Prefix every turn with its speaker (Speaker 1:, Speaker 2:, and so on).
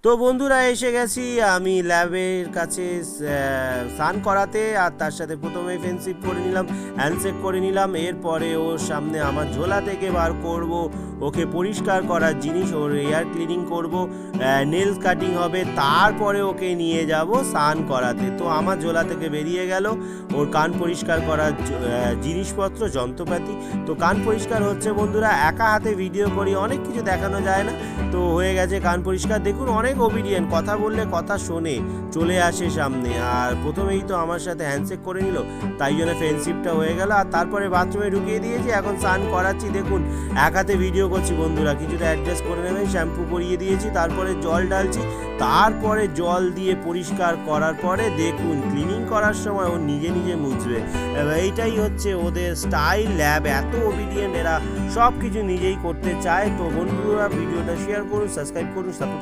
Speaker 1: তো বন্ধুরা এসে গেছি আমি ল্যাবের কাছে স্নান করাতে, আর তার সাথে প্রথমে ফেন্সিপ করে নিলাম, হ্যান্ডশেক করে নিলাম। এরপরে ওর সামনে আমার ঝোলা থেকে বার করব ওকে পরিষ্কার করার জিনিস, ওর এয়ার ক্লিনিং করব, নেলস কাটিং হবে, তারপরে ওকে নিয়ে যাব স্নান করাতে। তো আমার ঝোলা থেকে বেরিয়ে গেল ওর কান পরিষ্কার করার জিনিসপত্র, যন্ত্রপাতি। তো কান পরিষ্কার হচ্ছে বন্ধুরা, একা হাতে ভিডিও করি, অনেক কিছু দেখানো যায় না। তো হয়ে গেছে কান পরিষ্কার। দেখুন অনেক ওবিডিয়েন্ট, কথা বললে কথা শোনে, চলে আসে সামনে। আর প্রথমেই তো আমার সাথে হ্যান্ডশেক করে নিল, তাই জন্য ফ্রেন্ডশিপটা হয়ে গেল। আর তারপরে বাথরুমে ঢুকিয়ে দিয়েছি, এখন স্নান করাচ্ছি। দেখুন এক হাতে ভিডিও করছি বন্ধুরা, কিছুটা অ্যাডজাস্ট করে নেবেন। শ্যাম্পু করিয়ে দিয়েছি, তারপরে জল ঢালছি, তারপরে জল দিয়ে পরিষ্কার করার পরে দেখুন ক্লিনিং করার সময় ও নিজে নিজে মুছবে। এইটাই হচ্ছে ওদের স্টাইল। ল্যাব এত ওবিডিয়েন্ট, এরা সব কিছু নিজেই করতে চায়। তো বন্ধুরা ভিডিওটা শেয়ার করুন, সাবস্ক্রাইব করুন, সাপোর্ট